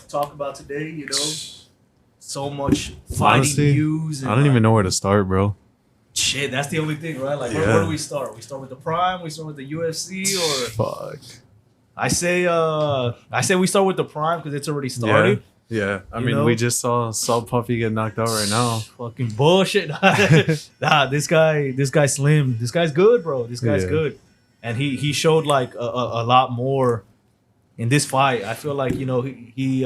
talk about today. You know, so much fighting Honestly, news. And I don't even know where to start, bro. Shit, that's the only thing, right? Like, where do we start? We start with the Prime. We start with the UFC, or Fuck. I say we start with the Prime because it's already started. Yeah. I You mean, know? we just saw Salt Puffy get knocked out right now. Fucking bullshit. Nah, this guy Slim. This guy's good, bro. This guy's good, and he showed like a lot more in this fight. I feel like he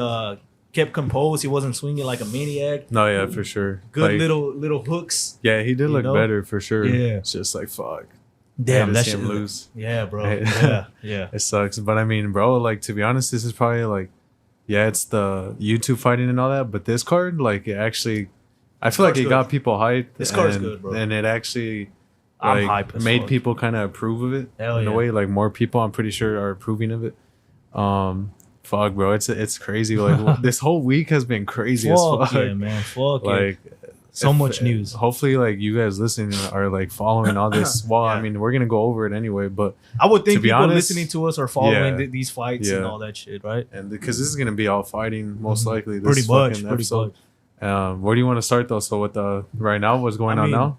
kept composed. He wasn't swinging like a maniac. No, yeah, for sure. Good Like, little hooks. Yeah, he did look better for sure. Yeah. It's just like fuck. Damn, that shit shit lose. Yeah, bro. Hey. Yeah. It sucks, but I mean, bro, like to be honest, this is probably like, yeah, it's the YouTube fighting and all that, but this card, like, it actually, I feel like it got people hyped. This card's good, bro. And it actually, I'm like, hyped as made fuck. people kind of approve of it Hell in a yeah. way. Like more people, I'm pretty sure, are approving of it. Fuck, bro, it's crazy. Like this whole week has been crazy as fuck. Yeah, man. Fuck Like, so much news. Hopefully, like you guys listening are like following all this. Well, I mean, we're gonna go over it anyway, but I would think to be people honest, listening to us are following yeah. these fights and all that shit, right? and because this is gonna be all fighting, most likely. This Pretty much. fucking episode. Where do you want to start though? So with the right now, what's going on now?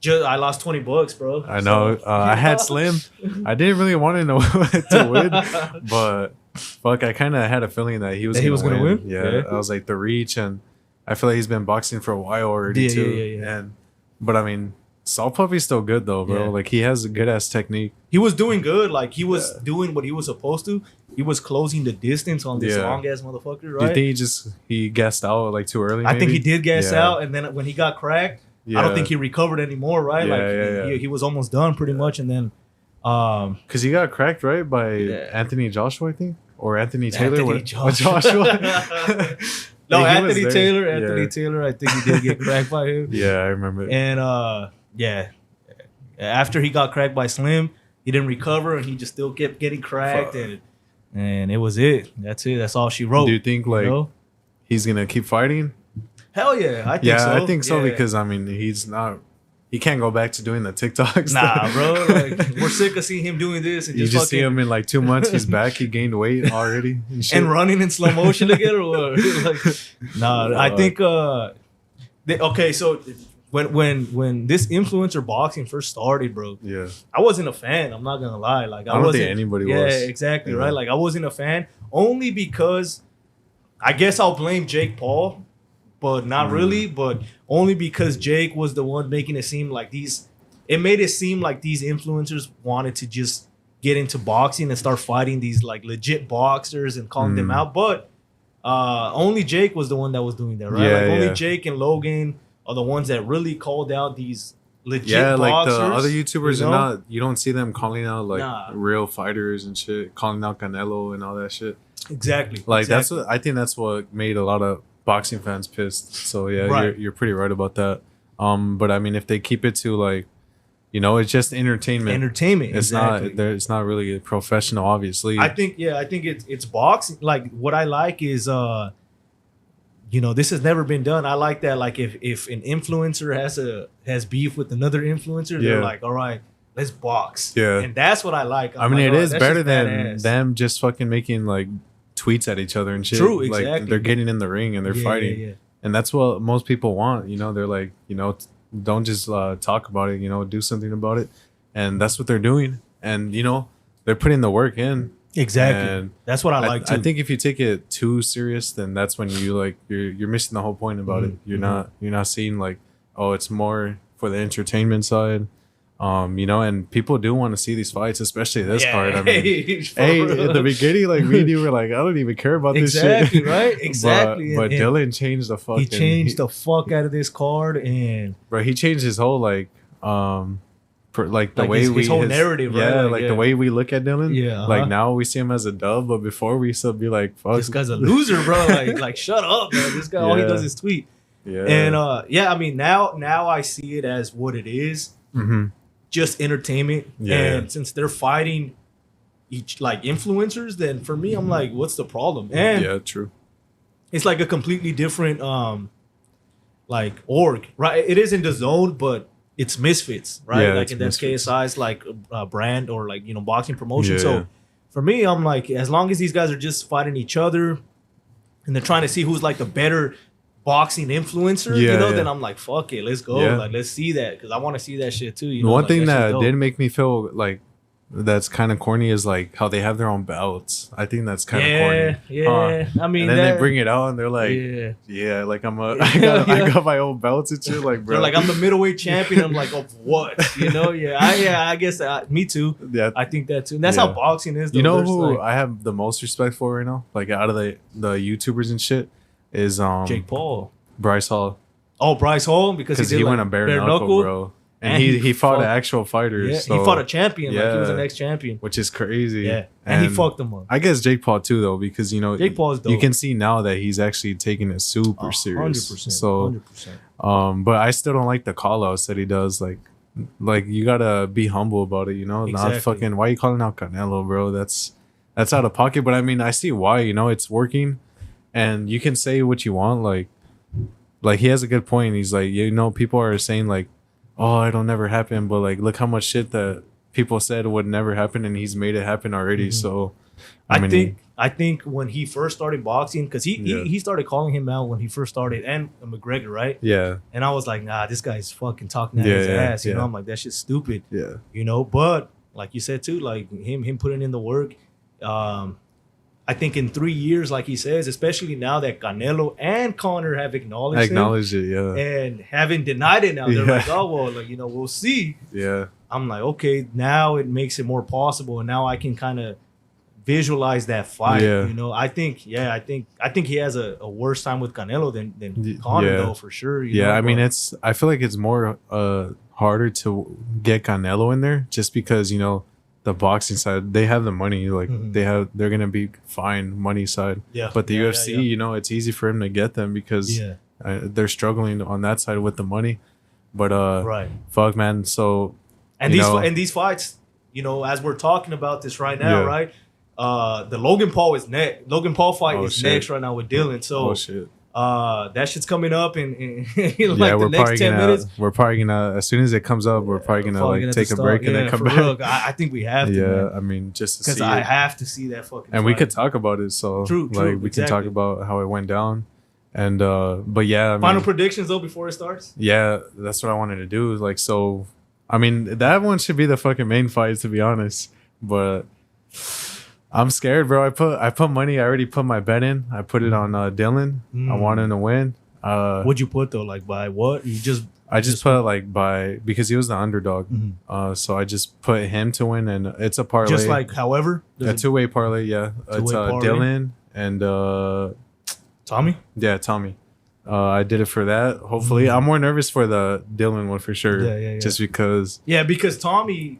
I lost $20, bro. I know. I had Slim. I didn't really want to know to win, but fuck, I kind of had a feeling that he was gonna win. Yeah, I was like the reach, and I feel like he's been boxing for a while already too. Yeah. But I mean, Salt Puffy's still good though, bro. Yeah. Like he has a good ass technique. He was doing good. Like he was doing what he was supposed to. He was closing the distance on this long ass motherfucker, right? Do you think he gassed out like too early? I think he did gas out, and then when he got cracked, I don't think he recovered anymore, right? He was almost done pretty much, and then because he got cracked right by Anthony Joshua, I think, or Anthony Taylor. Anthony Joshua. No, He Anthony was Taylor. there. Anthony Taylor. I think he did get cracked by him. Yeah, I remember. And after he got cracked by Slim, he didn't recover, and he just still kept getting cracked, and it was it. That's it. That's all she wrote. Do you think he's gonna keep fighting? Hell yeah, I think so. I think so because I mean he can't go back to doing the TikToks. Nah, bro. Like, we're sick of seeing him doing this, and you just see him in like 2 months. He's back. He gained weight already and running in slow motion again, or what? I think. Okay, so when this influencer boxing first started, bro, I wasn't a fan. I'm not gonna lie. Like I don't think anybody was. Yeah, exactly right. Like I wasn't a fan only because I guess I'll blame Jake Paul. But not really, but only because Jake was the one making it seem like it made it seem like these influencers wanted to just get into boxing and start fighting these like legit boxers and calling them out. But only Jake was the one that was doing that, right? Only Jake and Logan are the ones that really called out these legit boxers. Like the other YouTubers you don't see them calling out like real fighters and shit, calling out Canelo and all that shit. Exactly. Like I think that's what made a lot of boxing fans pissed. So yeah, you're pretty right about that. But I mean, if they keep it to like, it's just entertainment. It's not. It's not really professional, obviously. I think it's boxing. Like what I like is this has never been done. I like that. Like if an influencer has beef with another influencer, they're like, all right, let's box. Yeah, and that's what I like. I mean, it is better than them just fucking making like tweets at each other and shit. True, exactly. Like they're getting in the ring and they're fighting. Yeah. And that's what most people want. They're like, don't just talk about it, do something about it. And that's what they're doing. And, they're putting the work in. Exactly. And that's what I like too. I think if you take it too serious, then that's when you like you're missing the whole point about it. You're not seeing like, oh, it's more for the entertainment side. And people do want to see these fights, especially this card. I mean, in the beginning, like me and you were like, I don't even care about this shit. Exactly, right? Exactly. But Dylan changed the fuck. He changed the fuck out of this card, and bro, he changed his whole like the way his whole narrative, right? Yeah, like the way we look at Dylan. Yeah. Like now we see him as a dub, but before we used to be like, fuck, this guy's a loser, bro. Like shut up, man. This guy all he does is tweet. Yeah. And I mean now I see it as what it is. Just entertainment. And since they're fighting each like influencers, then for me, I'm like, what's the problem? And true. It's like a completely different like org, right? It is in the zone, but it's Misfits, right? Like, and that's KSI's like brand or like boxing promotion. So for me, I'm like, as long as these guys are just fighting each other, and they're trying to see who's like the better boxing influencer, Yeah, you know, yeah. then I'm like, fuck it, let's go. Yeah. Like, let's see that because I want to see that shit too. You The know, one like, thing shit's that dope. did make me feel like that's kind of corny is like how they have their own belts. I think that's kind of corny. Yeah. I mean, And then that, they bring it out and they're like, yeah. yeah, like I Yeah. got my own belts and shit. Like, bro, They're like, I'm the middleweight champion. I'm like, of what? You know? I guess me too. yeah. I think that too. And that's Yeah. how boxing is. Though. You know There's, who like, I have the most respect for right now? Like out of the YouTubers and shit is Jake Paul. Bryce Hall, Oh, Bryce Hall because because he, did, he went like, a bare knuckle, bro. And he fought an actual fighter. Yeah, so, he fought a champion. Like he was Yeah. an ex-champion. which is crazy. Yeah, and he fucked him up. I guess Jake Paul too, though, because you know Jake Paul's dope. you can see now that he's actually taking it super serious. 100%. So, 100%. but I still don't like the call outs that he does. Like you gotta be humble about it, you know. Exactly. Not fucking. Why you calling out Canelo, bro? That's out of pocket. But I mean, I see why. You know, it's working, and you can say what you want. Like he has a good point. He's like, you know, people are saying like, oh, it'll never happen, but like, look how much shit that people said would never happen, and he's made it happen already. Mhm. So, I think when he first started boxing, because Yeah. he started calling him out when he first started, and McGregor, right? yeah, And I was like, nah, this guy's fucking talking out Yeah, his yeah, ass. You know, yeah. I'm like, that shit's stupid. yeah, You know, but like you said too, like him putting in the work. I think in 3 years, like he says, especially now that Canelo and Conor have acknowledged I him acknowledge it. Yeah, and haven't denied it now, they're Yeah. like, oh well, like, you know, we'll see. yeah, I'm like, okay, now it makes it more possible, and now I can kind of visualize that fight. Yeah. You know, I think he has a worse time with Canelo than Y- Conor yeah. though, for sure. You yeah. know, I mean, but- I feel like it's more harder to get Canelo in there, just because you know the boxing side, they have the money. Like Mhm. they're gonna be fine money side. yeah, But the yeah, UFC, yeah, you know, it's easy for him to get them because yeah, they're struggling on that side with the money. But right. fuck, man. So And you these know- and these fights, you know, as we're talking about this right now, Yeah. right? The Logan Paul is next. Logan Paul fight Oh, is shit. next right now with Dylan. So oh shit. that shit's coming up in like Yeah, the we're next probably 10 gonna minutes. we're probably gonna as soon as it comes up, we're probably gonna like take a break and then come for back. real. I think we have to, Yeah, I mean, just to because see I it. have to see that fucking. And we fight. could talk about it. So True, like we can talk exactly. about how it went down. And but yeah, I mean, Final predictions though before it starts. yeah, that's what I wanted to do. Like, so I mean, that one should be the fucking main fight, to be honest. But I'm scared, bro. I put money. I already put my bet in. I put it on Dylan. I Mm. want him to win. What'd you put though? Like by what? You just I just put like because he was the underdog. Mhm. So I just put him to win, and it's a parlay. just like however. a Does it- two-way parlay. Yeah, it's Two-way parlay? Dylan and Tommy. yeah, Tommy. I did it for that. Hopefully, I'm more nervous for the Dylan one for sure. Yeah. Just because Yeah, because Tommy,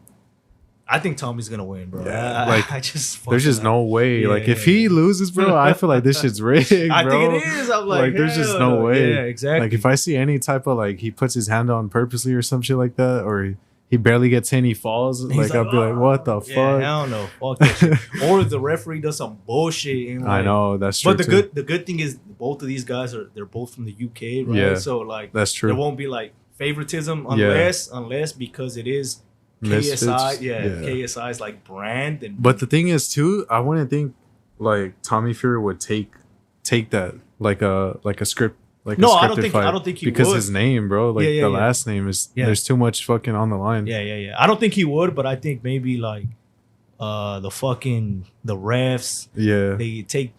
I think Tommy's gonna win, bro. Yeah, Like like, I just there's just fucking- no way. Yeah, like if yeah, he loses, bro, I feel like this shit's rigged, bro. I think it is. I'm like, there's just hell no way. Yeah, exactly. Like if I see any type of like he puts his hand on purposely or some shit like that, or he barely gets in, he falls. He's Like I'll be like, what the yeah, fuck? hell no, fuck that shit. Or the referee does some bullshit. And I like- know that's true. But too. the good thing is both of these guys they're both from the UK, right? Yeah. So like That's true. there won't be like favoritism Yeah. unless because it is Misfits, KSI, yeah. KSI's like brand and But the thing is too, I wouldn't think like Tommy Fury would take that like a script. Like No, a I don't scripted think- fight I don't think he because would. his name, bro. Like Yeah, the yeah. last name is Yeah. there's too much fucking on the line. yeah. I don't think he would, but I think maybe like the refs Yeah. they take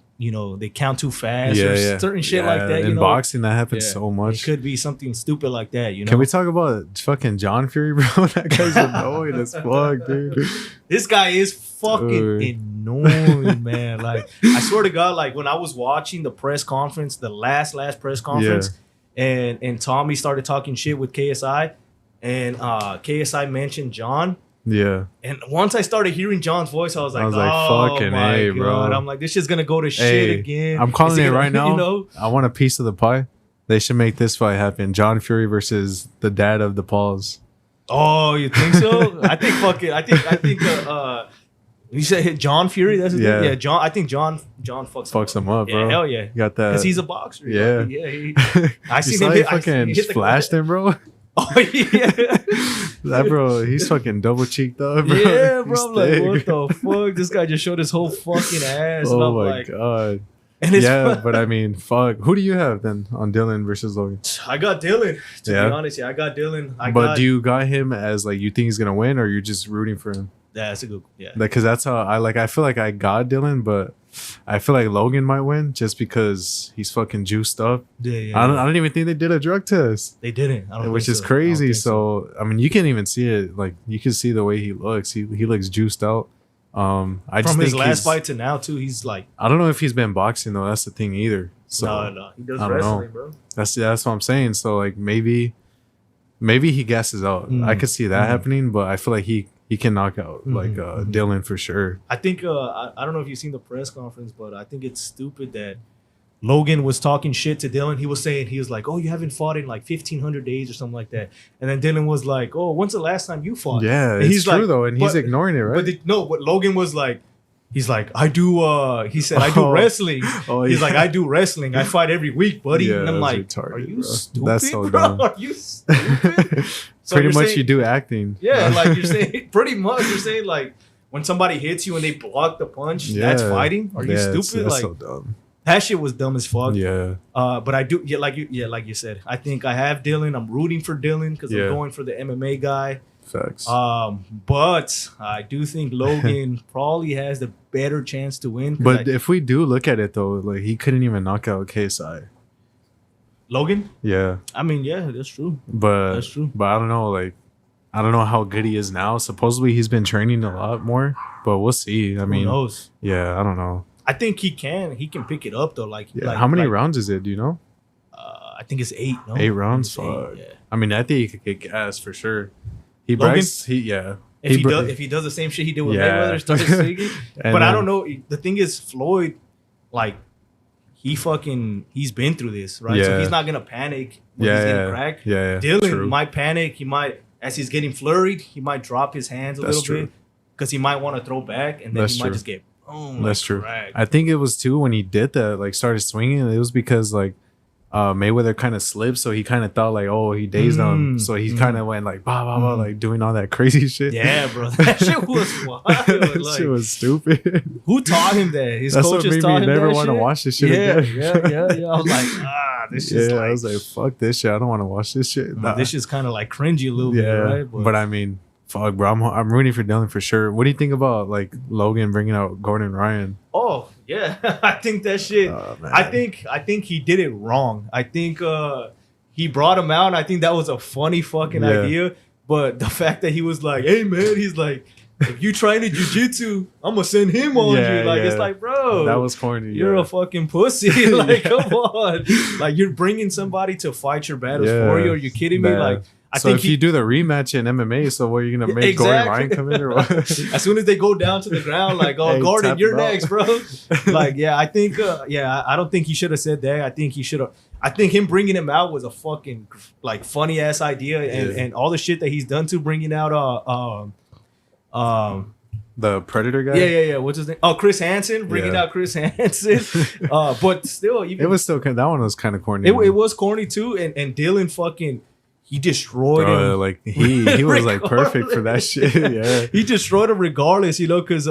they count too fast Yeah, or yeah. certain shit like Yeah, that. In boxing, that happens Yeah. so It much. could be something stupid like that. You know, Can we talk about fucking John Fury, bro? That guy's annoying as fuck, dude. This guy is fucking Dude. annoying, man. Like, I swear to God, like when I was watching the press conference, the last press conference, and Tommy started talking shit with KSI, and KSI mentioned John. Yeah. And once I started hearing John's voice, I was like, oh, fucking my A, God. bro. I'm like, this shit's gonna go to shit Hey, again. I'm calling Is it gonna- right now. You know? I want a piece of the pie. They should make this fight happen. John Fury versus the dad of the Pauls. Oh, you think so? I think fucking. I think. You said John Fury. That's his name? Yeah. Yeah. John. I think John Fucks him up, bro. Yeah, hell yeah. You got that. Because he's a boxer. Yeah. I You seen saw him he hit. fucking he hit the- splashed him, bro. Oh yeah. That bro, he's fucking double cheeked up, bro. Yeah, bro. He's I'm like, thick. what the fuck? This guy just showed his whole fucking ass. and Oh I'm my like, god. And it's but I mean, fuck. Who do you have then on Dylan versus Logan? I got Dylan. To Yeah. be honest, yeah, I got Dylan. Do you got him as like you think he's gonna win, or you're just rooting for him? That's a good. Yeah. Because that's how I like. I feel like I got Dylan, but I feel like Logan might win just because he's fucking juiced up. Yeah. I don't even think they did a drug test. They didn't. I don't Which think is so. crazy. So I mean, you can't even see it. Like you can see the way he looks. He looks juiced out. I just From his think last fight to now too, he's like. I don't know if he's been boxing though. That's the thing either. So No, he does I don't wrestling, know. bro. That's what I'm saying. So like maybe he gasses out. I could see that happening, but I feel like he can knock out like Dylan for sure. I think I don't know if you've seen the press conference, but I think it's stupid that Logan was talking shit to Dylan. He was like, "Oh, you haven't fought in like 1,500 days or something like that." And then Dylan was like, "Oh, when's the last time you fought?" Yeah, and it's he's true like, though, and he's ignoring it, right? But Logan was like, he's like, "I do." He said, "I do wrestling." He's like, "I do wrestling. I fight every week, buddy." Yeah, and I'm like, retarded, "Are you bro. stupid, That's so bro? dumb. Are you stupid?" So Pretty you're much saying- you do acting. Yeah, like you're saying, pretty much you're saying like when somebody hits you and they block the punch, that's fighting. Are you stupid? That's Like so dumb. that shit was dumb as fuck. Yeah. But I do, like you said, I think I have Dylan. I'm rooting for Dylan because I'm going for the MMA guy. Facts. But I do think Logan probably has the better chance to win. But if we do look at it though, like he couldn't even knock out KSI. Logan? Yeah. I mean, yeah, that's true. But That's true. But I don't know, like I don't know how good he is now. Supposedly he's been training a lot more, but we'll see. I mean, Who knows? Yeah, I don't know. I think he can pick it up though. Like, Yeah. How many rounds is it? Do you know? I think it's 8. No, 8 rounds. It's 8, Fuck. yeah. I mean, I think he could kick ass for sure. He Logan? brags. If he does the same shit he did with Yeah. Mayweather, starts swinging. And But I then- don't know. The thing is, Floyd, like, he's been through this, right? So Yeah. he's not gonna panic when he's getting cracked. Yeah. Dylan True. might panic. He might, as he's getting flurried, he might drop his hands a That's little true. bit because he might want to throw back, and then That's he might true. just get boom. That's true. cracked. I think it was too when he did that, like started swinging. It was because like Mayweather kind of slipped, so he kind of thought like, oh, he dazed him, so he kind of went like, bah, bah, bah, like doing all that crazy shit. Yeah, bro, that shit was wild. That Like, shit was stupid. who taught him that? His That's what coaches made taught me him never that want to shit? watch this shit Yeah, again. yeah. I was like, this is Yeah, like, I was like, fuck this shit. I don't want to watch this shit. Nah. this is kind of like cringy a little bit, Yeah, right? but I mean, fuck, bro. I'm rooting for Dylan for sure. What do you think about like Logan bringing out Gordon Ryan? oh yeah, I think that shit. Oh, man. I think he did it wrong. I think he brought him out. And I think that was a funny fucking Yeah. idea. But the fact that he was like, "Hey man," he's like, "If you train in jujitsu, I'm gonna send him on Yeah, you." Like it's yeah. like, bro, That was corny. you're yeah. a fucking pussy. Like, come on. Like you're bringing somebody to fight your battles for you. Are you kidding me? Nah. Like I So think if you do the rematch in MMA, so what are you gonna make Gordon Ryan come in or what? As soon as they go down to the ground, like, "Oh, Hey, Gordon, tap you're him out. next, bro." Like, yeah, I think, I don't think he should have said that. I think he should have. I think him bringing him out was a fucking like funny ass idea, and all the shit that he's done to bringing out The Predator guy. yeah. What's his name? Oh, Chris Hansen, bringing Yeah. out Chris Hansen. But still, even It was still that one was kind of corny. it was corny too, and Dylan fucking. He destroyed him. Like he was like perfect for that shit. Yeah. He destroyed him regardless, because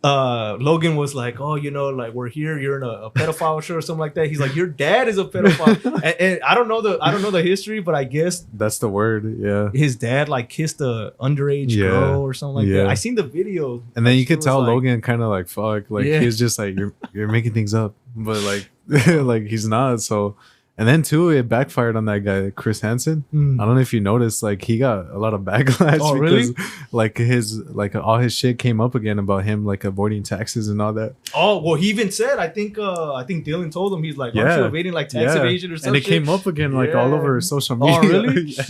Logan was like, "Oh, like we're here. You're in a pedophile show or something like that." He's like, "Your dad is a pedophile," and I don't know the history, but I guess That's the word. Yeah. his dad like kissed a underage Yeah. girl or something like Yeah. that. I seen the video, And then you She could was tell like- Logan kind of like fuck, like Yeah. he's just like you're making things up, but like like he's not. So, and then too, it backfired on that guy Chris Hansen. I don't know if you noticed, like he got a lot of backlash Oh, because really? like all his shit came up again about him like avoiding taxes and all that. Oh well, he even said, I think Dylan told him, he's like, "Aren't Yeah. you evading like tax evasion or something?" And it came up again like all Yeah. over social Oh, media. really? Yeah.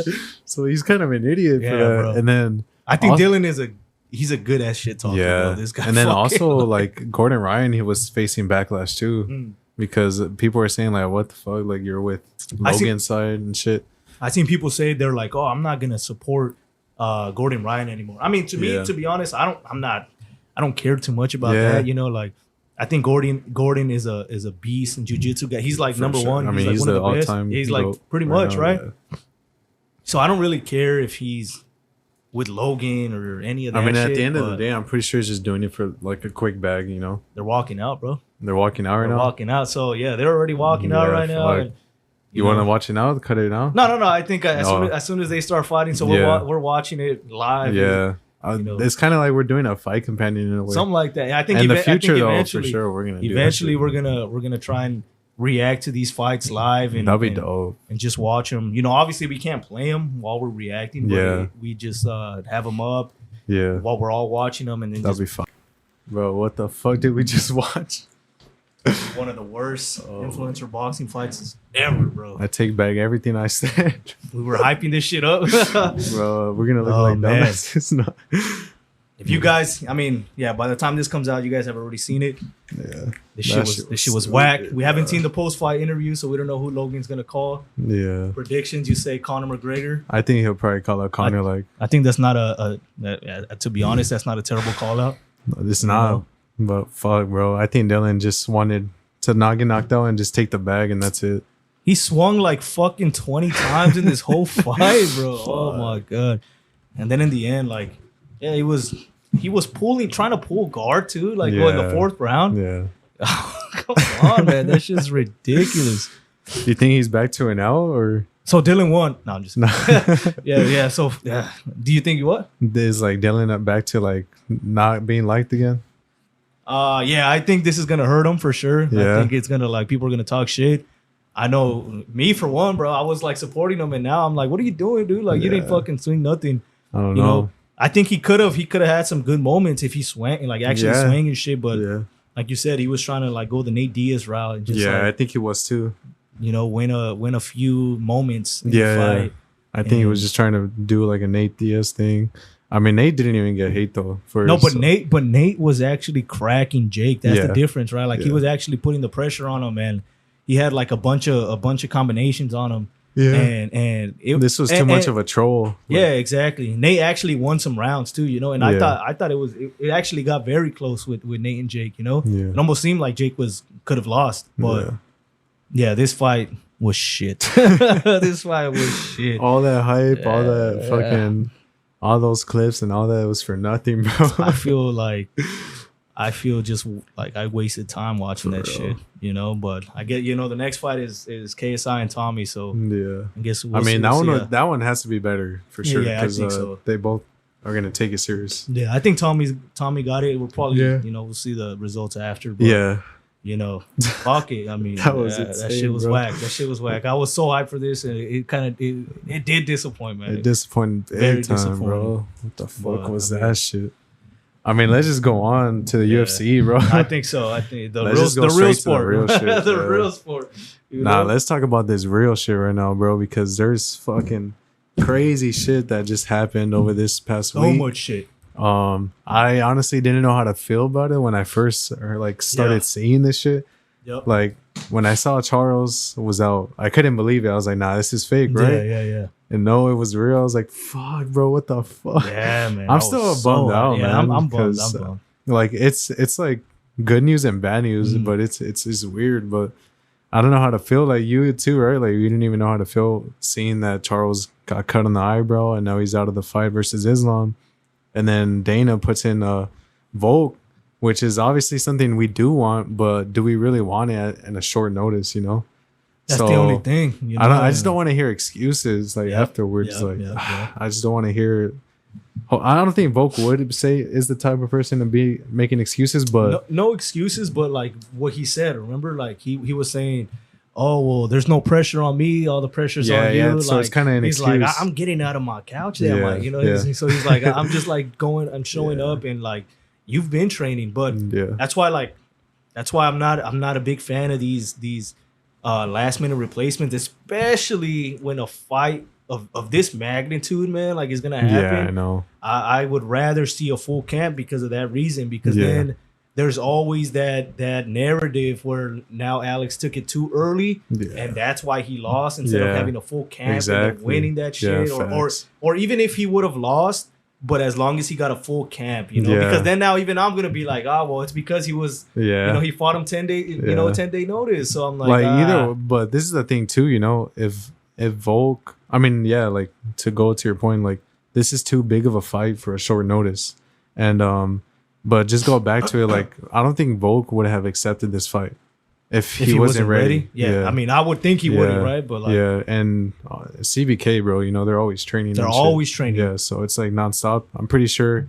So he's kind of an idiot Yeah, for that. bro. And then I think Also- Dylan he's a good ass shit talker. yeah, Bro. This guy. and then fucking, also like Gordon Ryan, he was facing backlash too. Mm. Because people were saying like, "What the fuck? Like you're with I see- Logan's side and shit." I seen people say they're like, "Oh, I'm not gonna support Gordon Ryan anymore." I mean, to me, Yeah. to be honest, I don't care too much about Yeah. that. Like I think Gordon is a beast and jiu-jitsu guy. He's like For number sure. one. I mean, like he's one the of the best. all-time He's like GOAT pretty much now, right. yeah. So I don't really care if he's with Logan or any of that. I mean, at shit, the end of the but day, I'm pretty sure he's just doing it for like a quick bag, you know. they're walking out, bro. They're walking out right They're now. walking out. So yeah, they're already walking out Yeah, right now. fuck. And, You want to watch it now? Cut it now? No. I think No. as soon as they start fighting, so Yeah. we're watching it live. Yeah. You know. It's kind of like we're doing a fight companion in a way. Something like that. I think in the I think future, though, for eventually, sure, we're gonna do that eventually shit. we're gonna try and react to these fights live and That'd be and, dope. and just watch them. You know, obviously we can't play them while we're reacting. But Yeah. we just have them up Yeah, while we're all watching them, and then that'd just be fun. Bro, what the fuck did we just watch? one of the worst Oh. influencer boxing fights ever, bro. I take back everything I said. We were hyping this shit up. Bro, we're gonna look Oh, like man. dumbasses. No. If you guys, I mean, yeah, by the time this comes out, you guys have already seen it. Yeah, This shit was stupid, whack. We haven't bro. seen the post-fight interview, so we don't know who Logan's gonna call. Yeah. Predictions, you say Conor McGregor. I think he'll probably call out Connor like, I think that's not to be honest, that's not a terrible call out. it's not. know? But fuck, bro. I think Dylan just wanted to not get knocked out and just take the bag, and that's it. He swung like fucking 20 times in this whole fight, bro. Oh my god. And then in the end, like, yeah, he was trying to pull guard too, like in the Yeah. fourth round. Yeah. Come on, man. That shit's ridiculous. You think he's back to an L or So Dylan won. No, I'm just no? yeah. So yeah. Do you think what? Is like Dylan up back to like not being liked again? Yeah, I think this is gonna hurt him for sure. Yeah. I think it's gonna like people are gonna talk shit. I know me for one, bro. I was like supporting him, and now I'm like, what are you doing, dude? Like you didn't Yeah. fucking swing nothing. I don't You know. know, I think he could have had some good moments if he swung and like actually Yeah. swing and shit. But Yeah. like you said, he was trying to like go the Nate Diaz route and just Yeah, I like, think he was too. you know, win a few moments in Yeah, the yeah. fight. I think he was And- just trying to do like a Nate Diaz thing. I mean, Nate didn't even get hate though. For No, but Nate was actually cracking Jake. That's Yeah. the difference, right? Like he Yeah. was actually putting the pressure on him, and he had like a bunch of combinations on him. Yeah. And This was too much of a troll. yeah, exactly. Nate actually won some rounds too, you know. And Yeah. I thought it actually got very close with Nate and Jake, you know. Yeah. It almost seemed like Jake could have lost, but yeah, this fight was shit. This fight was shit. All that hype, all that Yeah. fucking, all those clips and all that was for nothing, bro. I feel just like I wasted time watching that For shit, real. you know. But I get, you know, the next fight is KSI and Tommy, so Yeah. I guess I mean, we'll see. that one has to be better for sure. Yeah, I 'cause, think so. They both are gonna take it serious. Yeah, I think Tommy got it. We'll probably, Yeah. you know, we'll see the results after. But, Yeah. you know, fuck it. I mean, That was that insane, shit was bro. whack. That shit was whack. I was so hyped for this, and it did disappoint, man. It disappointed Very big time, disappointing. bro. What the fuck But, was I mean- that shit? I mean, let's just go on to the Yeah. UFC, bro. I think so. I think the Let's real just go the straight real to the sport, real shit, the yeah. real sport. You Nah, know? let's talk about this real shit right now, bro, because there's fucking crazy shit that just happened over this past so week. much shit. I honestly didn't know how to feel about it when I first started Yeah. seeing this shit. Yep. Like when I saw Charles was out, I couldn't believe it. I was like, nah, this is fake, right? Yeah. And no, it was real. I was like, fuck, bro, what the fuck? Yeah, man. I'm I still was bummed out, yeah, man, I'm bummed. 'cause, I'm bummed. Like it's like good news and bad news, Mhm. but it's weird. But I don't know how to feel. Like you too, right? Like you didn't even know how to feel seeing that Charles got cut on the eyebrow and now he's out of the fight versus Islam. And then Dana puts in Volk, which is obviously something we do want, but do we really want it in a short notice? You know, That's the only thing. You know? I just don't want to hear excuses like Yep, afterwards. yep, Like yep, yep. I just don't want to hear. I don't think Volk would say is the type of person to be making excuses, but No excuses, but like what he said. Remember, like he was saying, "Oh well, there's no pressure on me. All the pressure's Yeah, on you." yeah, so like, it's kinda an he's like, excuse. "I'm getting out of my couch there, Yeah, Mike." You know, yeah. so he's like, "I'm just like going. I'm showing Yeah. up, and like you've been training, but yeah, that's why I'm not a big fan of these last minute replacements, especially when a fight of this magnitude, man, like is gonna happen. yeah, I know. I would rather see a full camp because of that reason. Because Yeah. then there's always that narrative where now Alex took it too early, Yeah. and that's why he lost instead Yeah. of having a full camp and Exactly. then winning that Yeah, shit, or facts. even if he would have lost. But as long as he got a full camp, you know, Yeah. because then now even I'm gonna be like, oh well, it's because he was, Yeah, you know, he fought him 10-day, Yeah. 10-day notice. So I'm like, like ah. either. But this is the thing too, you know, if Volk, I mean, yeah, like to go to your point, like this is too big of a fight for a short notice. And but just go back to it, like I don't think Volk would have accepted this fight if he wasn't ready. Yeah. I mean, I would think he wouldn't, right? But like, yeah, and CBK, bro, you know they're always training. they're and shit. always training. Yeah, so it's like nonstop. I'm pretty sure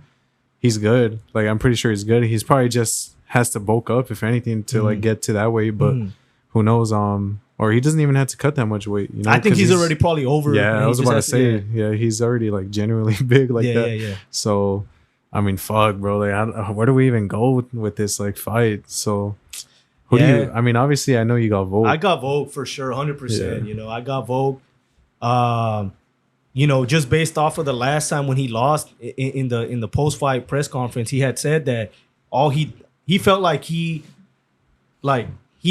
he's good. Like I'm pretty sure he's good. He's probably just has to bulk up, if anything, to like get to that weight. But who knows? Or he doesn't even have to cut that much weight. You know, I think he's already probably over. Yeah, I was about to say. Yeah, he's already like genuinely big like that. Yeah. So, I mean, fuck, bro. Like, where do we even go with this like fight? So, who do you? I mean, obviously, I know you got Volk. I got Volk for sure, 100%. You know, I got Volk. You know, just based off of the last time when he lost in the post fight press conference, he had said that he felt like he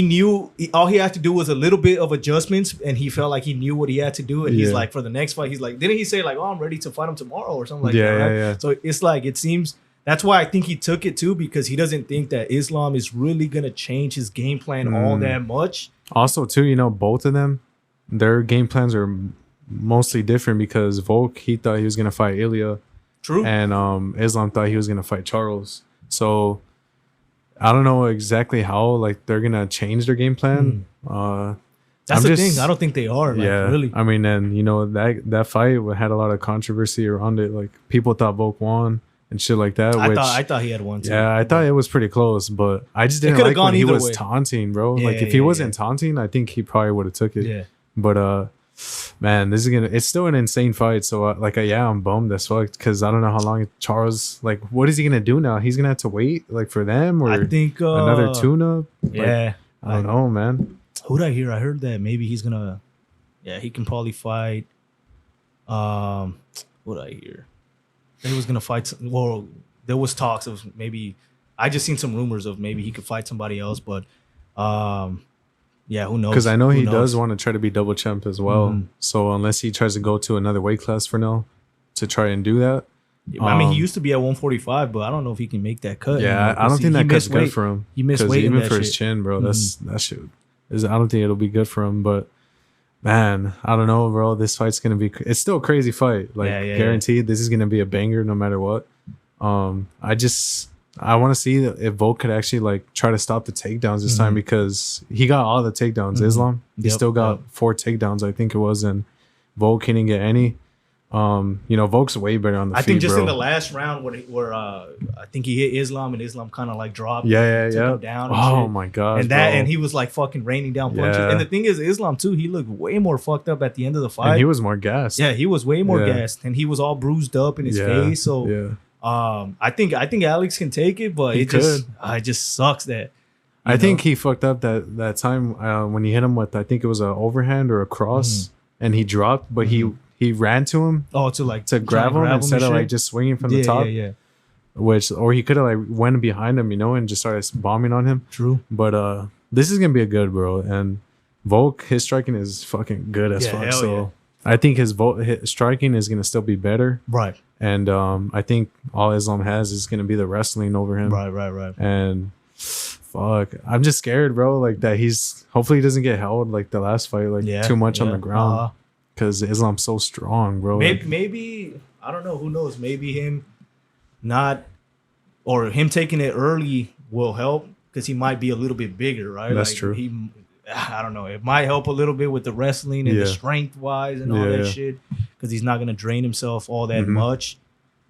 knew all he had to do was a little bit of adjustments, and he felt like he knew what he had to do. And he's like, for the next fight, he's like, didn't he say like, oh, I'm ready to fight him tomorrow or something like that? Right? Yeah. So it's like, it seems that's why I think he took it too, because he doesn't think that Islam is really gonna change his game plan all that much. Also, too, you know, both of them, their game plans are mostly different because Volk, he thought he was gonna fight Ilya. True. And Islam thought he was gonna fight Charles. So I don't know exactly how like they're gonna change their game plan. That's the thing. I don't think they are. Like, really. I mean, and you know that fight had a lot of controversy around it. Like people thought Volk won and shit like that. I thought he had won too. Yeah, I thought it was pretty close, but I just didn't like when he was taunting, bro. Like if he wasn't taunting, I think he probably would have took it. Yeah. But man, it's still an insane fight. So I'm bummed as fuck because I don't know how long Charles, like, what is he gonna do now? He's gonna have to wait like for them, or I think another tune-up. Yeah, I don't know, man. Who'd I hear? I heard that maybe he's gonna, he can probably fight. What'd I hear? He was gonna fight. Well, there was talks of maybe. I just seen some rumors of maybe he could fight somebody else, but yeah, who knows? Because I know he does want to try to be double champ as well. So unless he tries to go to another weight class for now to try and do that. I mean, he used to be at 145, but I don't know if he can make that cut. Yeah, you know, I don't think that cut's good for him. He missed weight even for his chin, bro. That shit. I don't think it'll be good for him. But man, I don't know, bro. This fight's gonna be. It's still a crazy fight. Like guaranteed, this is gonna be a banger no matter what. I want to see if Volk could actually like try to stop the takedowns this time, because he got all the takedowns. Islam, he still got 4 takedowns, I think it was, and Volk couldn't get any. You know, Volk's way better on the feet. I think just bro. in the last round where I think he hit Islam and Islam kind of like dropped. Took him down. Oh my god! And he was like fucking raining down punches. And the thing is, Islam too, he looked way more fucked up at the end of the fight. And he was more gassed. Yeah, he was way more gassed, and he was all bruised up in his face. So I think Alex can take it, but it just sucks that. I think he fucked up that time when he hit him with, I think it was an overhand or a cross, and he dropped, but he ran to him. To grab him instead of like just swinging from the top. Or he could have like went behind him, you know, and just started bombing on him. True. But this is gonna be a good, bro. And Volk, his striking is fucking good as fuck. So I think his striking is gonna still be better. Right. And I think all Islam has is gonna be the wrestling over him. Right. And fuck, I'm just scared, bro. Like that hopefully he doesn't get held like the last fight, like too much on the ground. Because Islam's so strong, bro. Maybe I don't know. Who knows? Maybe him taking it early will help, because he might be a little bit bigger, right? That's true. I don't know. It might help a little bit with the wrestling and the strength wise and all that shit, because he's not gonna drain himself all that much,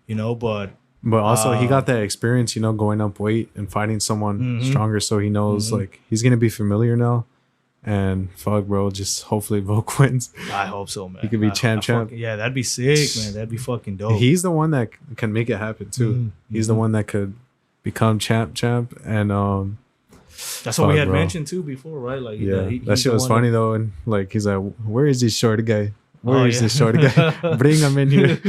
you know. But also he got that experience, you know, going up weight and fighting someone stronger, so he knows like he's gonna be familiar now. And fuck, bro, just hopefully Volk wins. I hope so, man. He could be champ. Yeah, that'd be sick, man. That'd be fucking dope. He's the one that can make it happen too. He's the one that could become champ. And that's what we had mentioned too before, right? Like that shit was funny though. And like he's like, where is this shorty guy? Where is this shorty guy? Bring him in here.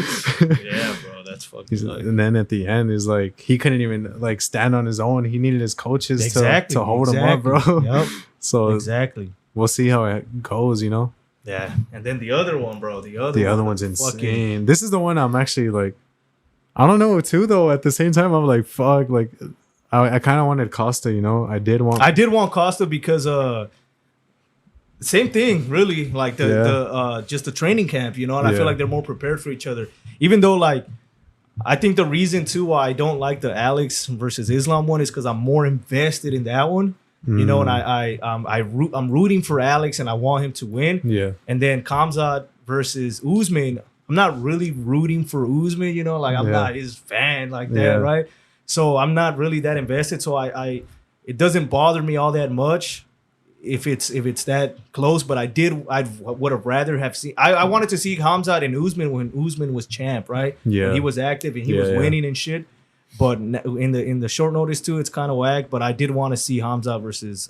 Yeah, bro. That's fucking and then at the end is like he couldn't even like stand on his own. He needed his coaches to hold him up, bro. Yep. So we'll see how it goes, you know. Yeah, and then the other one, bro. The other one's insane. This is the one I'm actually like, I don't know too though. At the same time, I'm like, fuck, like I kind of wanted Costa, you know. I did want Costa because Same thing, really. Like the Yeah. just the training camp, you know, and I Yeah. feel like they're more prepared for each other. Even though, like, I think the reason too why I don't like the Alex versus Islam one is because I'm more invested in that one, you know, and I'm rooting for Alex and I want him to win. Yeah. And then Khamzat versus Usman, I'm not really rooting for Usman, you know, like I'm Yeah. not his fan like that, Yeah. right? So I'm not really that invested. So I it doesn't bother me all that much if it's that close. But I would have rather have seen. I wanted to see Khamzat and Usman when Usman was champ, right? Yeah. When he was active and he Yeah, was yeah. winning and shit. But in the short notice too, it's kind of whack. But I did want to see Khamzat versus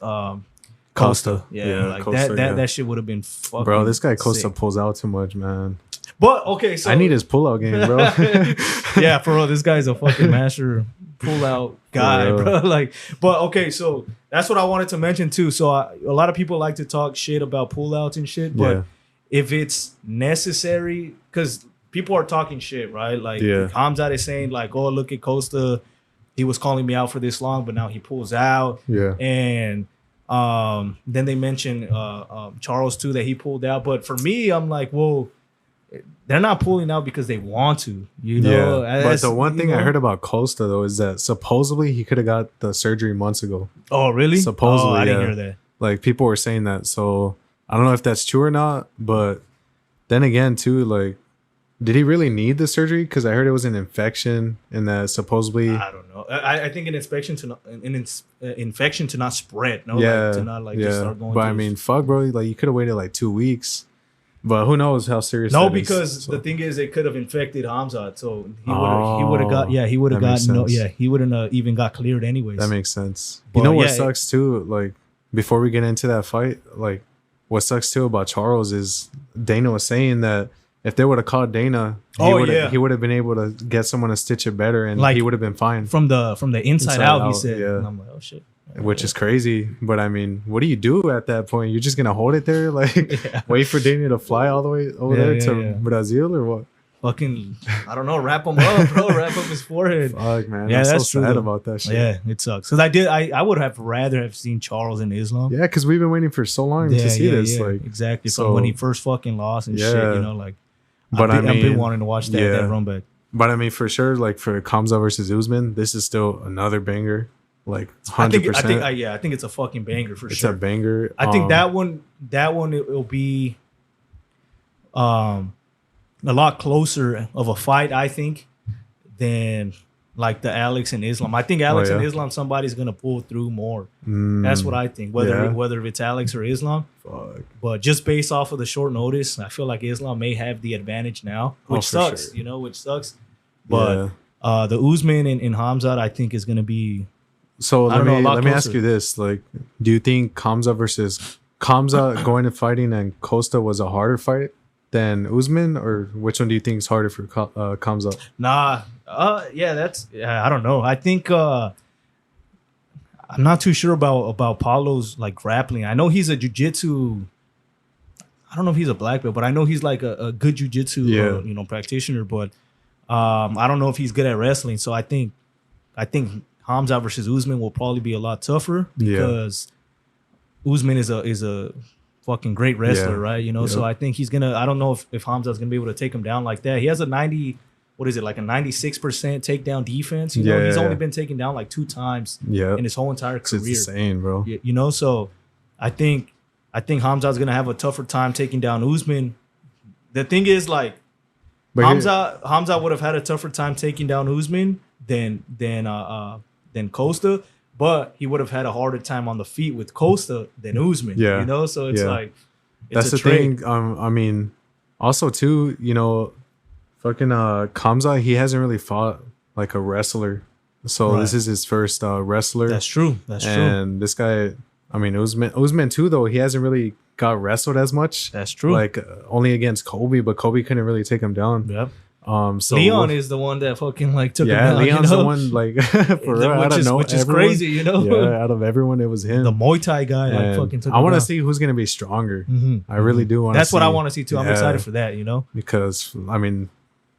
Costa. Yeah, like Costa, that shit would have been fucking. Bro, this guy Costa sick. pulls out too much, man. But okay, so I need his pullout game, bro. yeah, for real, this guy's a fucking master pull-out guy, For real. bro. Like, but okay, so that's what I wanted to mention too. So a lot of people like to talk shit about pull-outs and shit, but Yeah. if it's necessary, because people are talking shit, right? Like, Yeah. Khamzat is saying like, "Oh, look at Costa, he was calling me out for this long, but now he pulls out." Yeah. And then they mention Charles too, that he pulled out. But for me, I'm like, whoa. They're not pulling out because they want to, you know. Yeah. But That's- the one you thing I know? heard about Costa though is that supposedly he could have got the surgery months ago. Oh, really? Supposedly, oh, I didn't yeah. hear that. Like people were saying that. So I don't know if that's true or not. But then again, too, like, did he really need the surgery? Because I heard it was an infection and that supposedly. I don't know. I think an infection to not spread. No, Yeah. like, to not like just start going. But I through- mean, fuck, bro. Like you could have waited like 2 weeks. But who knows how serious? no, that is, because so. the thing is, it could have infected Hamzat, so he Oh, would have got he would have that makes gotten no sense. he wouldn't even got cleared anyways. That makes sense. But You know what yeah, sucks too? Like before we get into that fight, like what sucks too about Charles is Dana was saying that if they would have caught Dana, he would have been able to get someone to stitch it better, and Like, he would have been fine. from the inside out, he said. yeah. And I'm like, oh shit. Which is crazy, but I mean, what do you do at that point? You're just gonna hold it there, like wait for Dana to fly all the way over there to Brazil, or what? Fucking, I don't know, wrap him up, bro. Wrap up his forehead. Fuck, man. Yeah, I'm that's so true, sad though. about that shit. Yeah, it sucks. Because I would have rather have seen Charles and Islam. Yeah, because we've been waiting for so long to see this. Like, exactly. so- From when he first fucking lost and shit, Yeah. you know, like. But I've been mean, wanting to watch that run back. But I mean, for sure, like for Kamza versus Usman, this is still another banger. Like 100%. I think it's a fucking banger for It's sure. a banger. I think that one it'll be a lot closer of a fight, I think, than like the Alex and Islam. I think Alex and yeah? Islam, somebody's gonna pull through more. That's what I think. Whether it's Alex or Islam. Fuck. But just based off of the short notice, I feel like Islam may have the advantage now, which for sucks, sure. you know, which sucks. But the Usman and Hamzat, I think, is gonna be. So I don't know, a lot let me ask closer. you this: like, do you think Kamza versus Kamza going and fighting and Costa was a harder fight than Usman, or which one do you think is harder for Kamza? Nah, I don't know. I think I'm not too sure about Paulo's like grappling. I know he's a jiu-jitsu. I don't know if he's a black belt, but I know he's like a good jiu-jitsu practitioner. But I don't know if he's good at wrestling. So I think Hamza versus Usman will probably be a lot tougher because Usman is a fucking great wrestler, right? You know, so I think he's gonna. I don't know if Hamza's gonna be able to take him down like that. He has a 96% takedown defense. You know, he's only been taken down like 2 times in his whole entire It's career. insane, bro. You know, so I think Hamza's gonna have a tougher time taking down Usman. The thing is, like, But Hamza would have had a tougher time taking down Usman than Costa, but he would have had a harder time on the feet with Costa than Usman. Yeah. You know, so it's like it's that's a the trade. thing. I mean, also too, you know, fucking Kamza, he hasn't really fought like a wrestler, so this is his first wrestler. That's true. That's true. And this guy, I mean, Usman too, though he hasn't really got wrestled as much. That's true. Like only against Kobe, but Kobe couldn't really take him down. Yep. So Leon is the one that fucking like took him down. Leon's you know? the one like for real, I don't know, which is everyone- crazy, you know. Yeah, out of everyone, it was him. The Muay Thai guy like And fucking took I him want to down. see who's gonna be stronger. Mhm. I really do want. That's what I want to see too. I'm Yeah. excited for that. You know. Because I mean,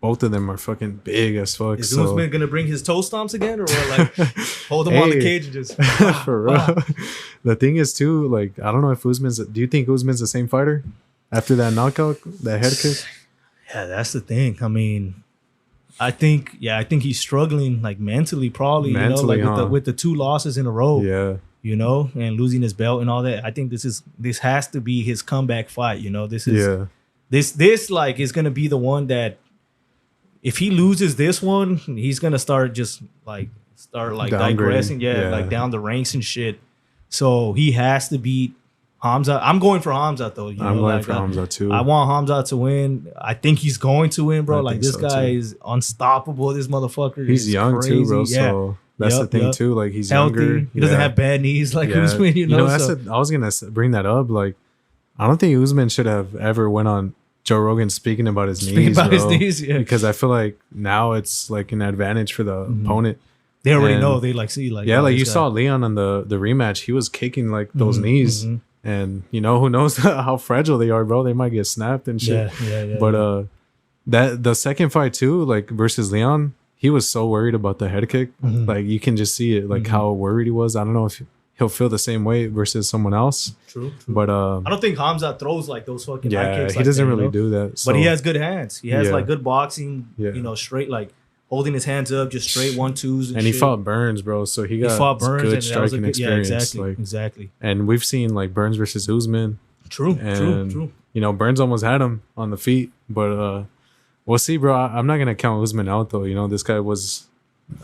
both of them are fucking big as fuck. Is so. Usman gonna bring his toe stomps again, or what, like hold him on the cage and just for real? The thing is too, like I don't know if Usman's. Do you think Usman's the same fighter after that knockout, that head kick? Yeah, that's the thing. I mean, I think he's struggling like mentally, probably. Mentally, you know, like with the 2 losses in a row. Yeah. You know, and losing his belt and all that. I think this has to be his comeback fight. You know, this is this like is gonna be the one that if he loses this one, he's gonna start digressing, like down the ranks and shit. So he has to beat Hamza. I'm going for Hamza though. I'm going for Hamza too. I want Hamza to win. I think he's going to win, bro. Like this guy is unstable. This motherfucker. He's young crazy. too, bro. So that's the thing too. Like he's healthy. younger. He doesn't have bad knees like Usman. You know, I was gonna bring that up. Like I don't think Usman should have ever went on Joe Rogan speaking about his knees, because I feel like now it's like an advantage for the opponent. They already know. They like see like like you saw Leon on the rematch. He was kicking like those knees, and you know who knows how fragile they are, bro. They might get snapped and shit. But that the second fight too, like versus Leon, he was so worried about the head kick. Like you can just see it, like how worried he was. I don't know if he'll feel the same way versus someone else. True. But I don't think Hamza throws like those fucking high kicks. He doesn't really do that. So. But he has good hands. He has like good boxing. You know, straight like holding his hands up, just straight 1-2s. And he fought Burns, bro. So he got good striking experience. Exactly. And we've seen like Burns versus Usman. True. You know, Burns almost had him on the feet, but we'll see, bro. I'm not gonna count Usman out though. You know, this guy was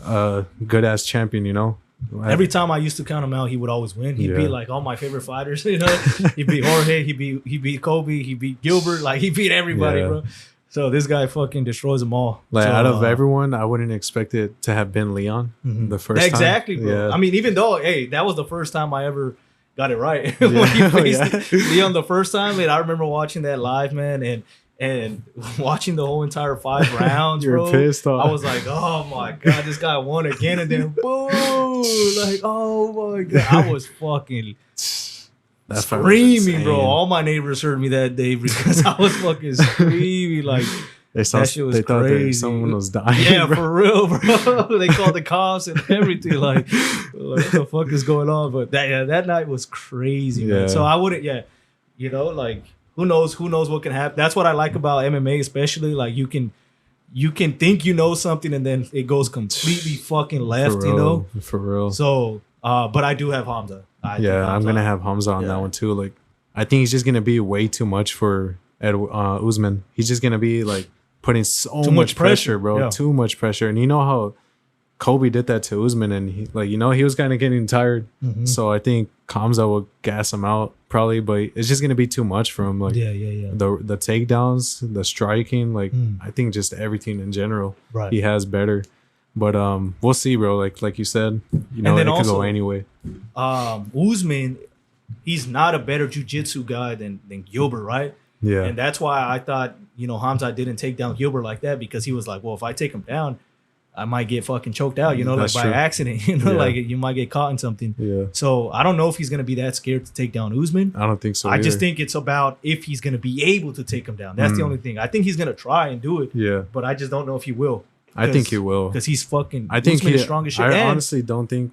a good ass champion. You know. Every time I used to count him out, he would always win. He'd beat like all my favorite fighters. You know, he beat Jorge, he beat Kobe, he beat Gilbert. Like he beat everybody, bro. So this guy fucking destroys them all. Like so, out of everyone, I wouldn't expect it to have been Leon the first time. Exactly, bro. Yeah. I mean, even though that was the first time I ever got it right when he faced Leon the first time, and I remember watching that live, man, and watching the whole entire 5 rounds, You're bro. Pissed off. I was like, oh my god, this guy won again, and then boom, like oh my god, I was fucking screaming, bro. All my neighbors heard me that day because I was fucking screaming like. That shit was crazy. Someone was dying. Yeah, bro. For real, bro. They called the cops and everything. Like what the fuck is going on? But that night was crazy, man. So I wouldn't, you know, like who knows what can happen. That's what I like about MMA, especially. Like you can think you know something and then it goes completely fucking left, for real, you know? For real. So, but I do have Hamza. I'm gonna have Hamza on that one too. Like, I think he's just gonna be way too much for Usman. He's just gonna be like putting so much pressure, bro. Yeah. Too much pressure. And you know how Kobe did that to Usman, and he, like, you know, he was kind of getting tired. So I think Hamza will gas him out probably, but it's just gonna be too much for him. Like, the takedowns, the striking, like I think just everything in general, he has better. But we'll see, bro. Like you said, you know, it could go anyway. Usman, he's not a better jiu-jitsu guy than Gilbert, right? Yeah. And that's why I thought, you know, Hamza didn't take down Gilbert like that, because he was like, well, if I take him down, I might get fucking choked out, you know, that's like by accident, you know, like you might get caught in something. Yeah. So I don't know if he's going to be that scared to take down Usman. I don't think so. I just think it's about if he's going to be able to take him down. That's the only thing. I think he's going to try and do it. Yeah. But I just don't know if he will. I think he will. Because he's fucking, I think Usman is strong as shit. I honestly don't think.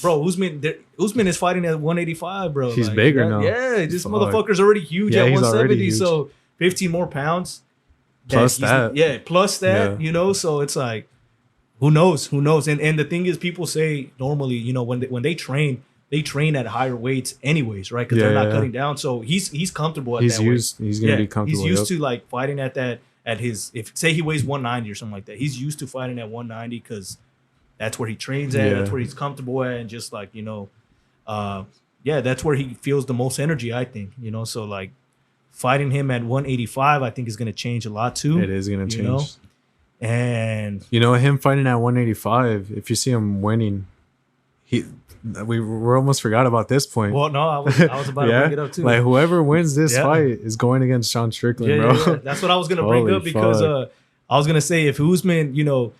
Bro, Usman is fighting at 185, bro. He's like, bigger now. Yeah, this motherfucker's already huge at 170. So 15 more pounds. Plus that. Yeah, plus that, you know, so it's like, who knows? And the thing is, people say normally, you know, when they train at higher weights anyways, right? Because they're not cutting down. So he's comfortable at that weight. He's going to be comfortable. He's used to like fighting at that, at his, if say he weighs 190 or something like that. He's used to fighting at 190 because that's where he trains at. That's where he's comfortable at. And just like, you know, that's where he feels the most energy, I think, you know. So like fighting him at 185, I think is going to change a lot too. It is going to change. Know? And you know, him fighting at 185, if you see him winning, we almost forgot about this point. Well, no, I was about to bring it up too. Like whoever wins this fight is going against Sean Strickland, bro. Yeah. That's what I was gonna bring up, because I was gonna say, if Usman, you know,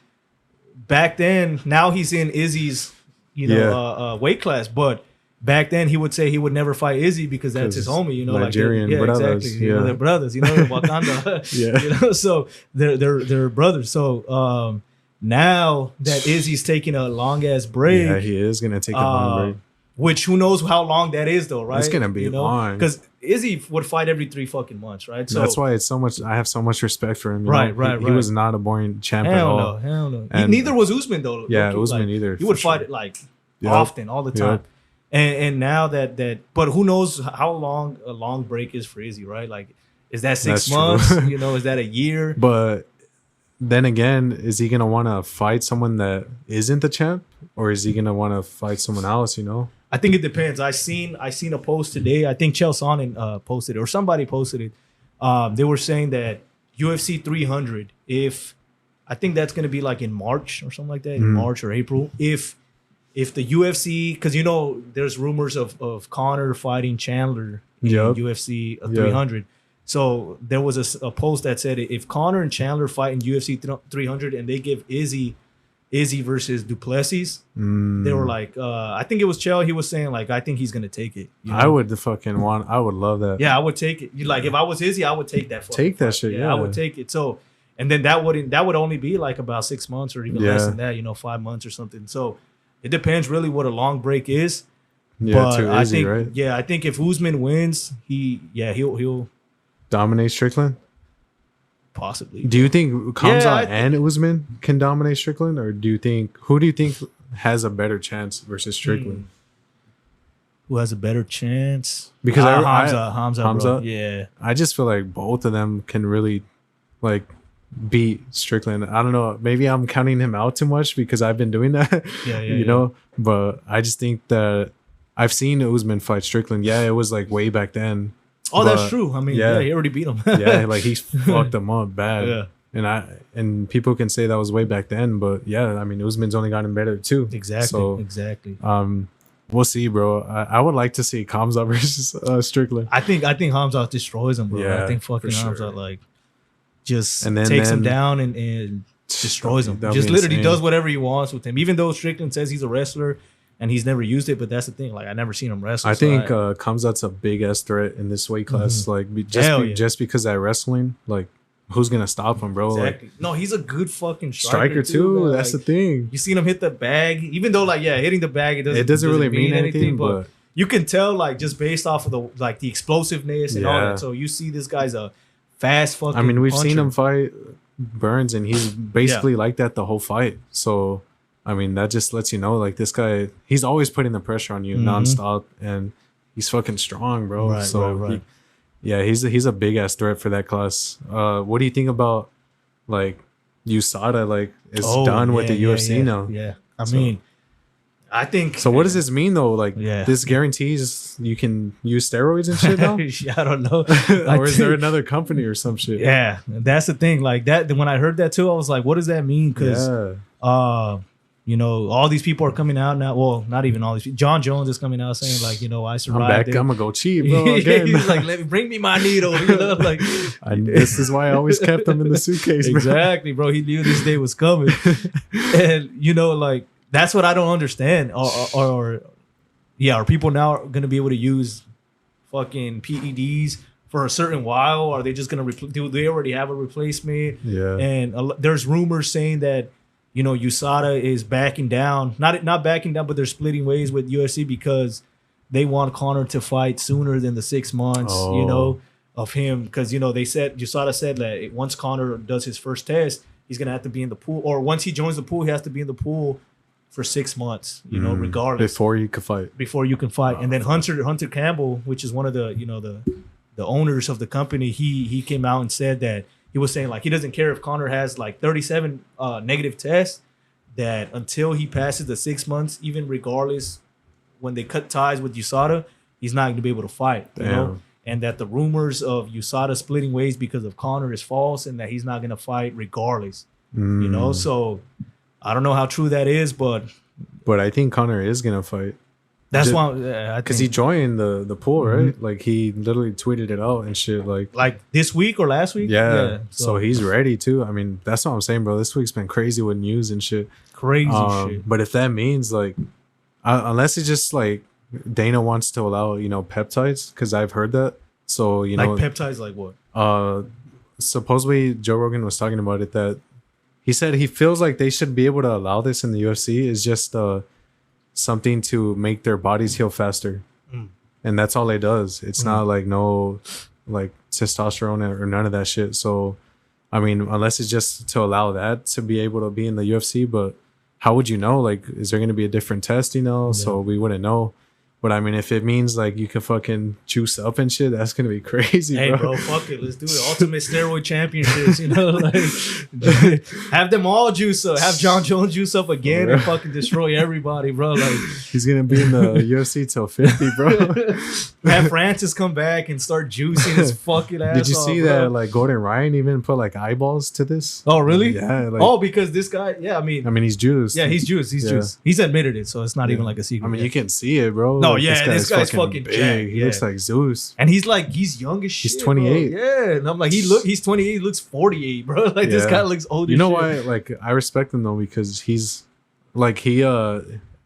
back then, now he's in Izzy's, you know, weight class, but back then he would say he would never fight Izzy because that's his homie, you know, Nigerian brothers. exactly. You know, they're brothers, you know, Wakanda. Yeah. You know, so they're brothers. So now that Izzy's taking a long ass break, Yeah, he is gonna take a long break. which who knows how long that is though, right? It's gonna be long. Because Izzy would fight every 3 fucking months, right? So That's why it's so much. I have so much respect for him. you Right, know? right, He right. was not a boring champ at all. Hell no. And- Neither was Usman though. Yeah, low-key. Usman Like, either. He would for fight sure. it like Yep. often, all the time. Yep. And now that but who knows how long a long break is for Izzy, right? Like, is that 6 That's true. months? You know, is that a year? But then again, is he gonna want to fight someone that isn't the champ, or is he gonna want to fight someone else? You know. I think it depends. I seen a post today. I think Chael Sonnen posted it, or somebody posted it. They were saying that UFC 300, if I think that's gonna be like in March or something like that, in March or April. If the UFC, because you know there's rumors of Conor fighting Chandler in Yep. UFC Yeah. 300. So there was a post that said if Conor and Chandler fight in UFC 300 and they give Izzy versus Duplessis, they were like, I think it was Chael. He was saying like, I think he's gonna take it. You know? I would I would love that. Yeah, I would take it. Like if I was Izzy, I would take that. Take that fight. shit, I yeah. would take it. So, and then that would only be like about 6 months or even less Yeah. than that. You know, 5 months or something. So it depends really what a long break is. Yeah, but too I easy, think, right? yeah, I think if Usman wins, he'll Dominate Strickland. possibly. Do you think Kamzat I think- and Usman can dominate Strickland, or do you think has a better chance versus Strickland? Who has a better chance? Because Hamza, bro. Hamza? Yeah. I just feel like both of them can really like beat Strickland. I don't know. Maybe I'm counting him out too much because I've been doing that. Yeah, you know. But I just think that I've seen Usman fight Strickland. Yeah, it was like way back then. Oh, But, that's true. I mean, yeah. yeah, he already beat him. Yeah, like he fucked them up bad. Yeah. And people can say that was way back then, but yeah, I mean Usman's only gotten better too. Exactly. So exactly. we'll see, bro. I would like to see Kamzat versus Strickland. I think Hamza destroys him, bro. Yeah, I think fucking for sure. Hamza like just And then- takes him then- down and destroys him. That'd Just be literally insane. does whatever he wants with him. Even though Strickland says he's a wrestler and he's never used it, but that's the thing. Like I never seen him wrestle. I so think Kamzat's a big ass threat in this weight class. Like Hell yeah. just because that wrestling, like who's gonna stop him, bro? Like, exactly. No, he's a good fucking striker too. man. That's Like, the thing. You seen him hit the bag, even though like hitting the bag It doesn't really mean anything, but you can tell like just based off of the explosiveness and all Yeah. that. So you see this guy's a fast fucking. I mean, we've seen puncher. him fight Burns, and he's basically like that the whole fight. So, I mean, that just lets you know, like this guy, he's always putting the pressure on you nonstop, and he's fucking strong, bro. Right, so, right. he's a big ass threat for that class. What do you think about like USADA? Like is done with the UFC now. Yeah, I So- mean, I think. So what does this mean though? Like Yeah. this guarantees you can use steroids and shit now, I don't know. or is there another company or some shit? Yeah, that's the thing. Like that. When I heard that too, I was like, "What does that mean?" Because, Yeah. you know, all these people are coming out now. Well, not even all these. People. John Jones is coming out saying like, you know, I I'm survived. back. it. I'm gonna go cheap, bro. Again. He's like, bring me my needle. You know, like This is why I always kept them in the suitcase. Bro. exactly, bro. He knew this day was coming, and you know, like that's what I don't understand. Or are people now going to be able to use fucking PEDs for a certain while? Are they just going to do they already have a replacement? Yeah. And there's rumors saying that, you know, USADA is backing down, not backing down, but they're splitting ways with UFC because they want Conor to fight sooner than the 6 months, you know, of him. Because, you know, USADA said that once Conor does his first test, he's going to have to be in the pool. Or once he joins the pool, he has to be in the pool for 6 months, you know, regardless. Before you could fight. Before you can fight. And then Hunter Campbell, which is one of the, you know, the owners of the company, he came out and said that he was saying like he doesn't care if Conor has like 37 negative tests, that until he passes the 6 months, even regardless when they cut ties with USADA, he's not going to be able to fight, you know? And that the rumors of USADA splitting ways because of Conor is false and that he's not going to fight regardless, you know? So I don't know how true that is, but I think Conor is gonna fight. that's Just- why I Because he think joined the pool, right? Like he literally tweeted it out and shit. Like this week or last week. yeah. So he's ready too. I mean, that's what I'm saying, bro. This week's been crazy with news and shit. crazy shit. But if that means like, unless it's just like Dana wants to allow, peptides, because I've heard that. So, like peptides, like what? Supposedly Joe Rogan was talking about it, that he said he feels like they should be able to allow this in the UFC. Is just something to make their bodies heal faster. And that's all it does. It's not like no like testosterone or none of that shit. So, I mean, unless it's just to allow that to be able to be in the UFC, but how would you know? Like, is there going to be a different test, So we wouldn't know. But I mean, if it means like you can fucking juice up and shit, that's gonna be crazy, hey, bro. Fuck it, let's do it. Ultimate steroid championships, like have them all juice up. Have John Jones juice up again and fucking destroy everybody, bro. Like he's gonna be in the UFC till 50, bro. Have Francis come back and start juicing his fucking ass. Did you off, see bro. that? Like Gordon Ryan even put like eyeballs to this. Oh, really? Yeah. Like, oh, because this guy. Yeah, I mean, he's juiced. Yeah, he's juiced. He's juiced. He's admitted it, so it's not even like a secret. I mean, yet. you can see it, bro. No, like, yeah, this guy's fucking big. jacked, He looks like Zeus, and he's young as shit. He's 28. Bro. Yeah, and I'm like, he's 28. He looks 48, bro. Like this guy looks old. You as know shit. why? Like I respect him though, because he's like he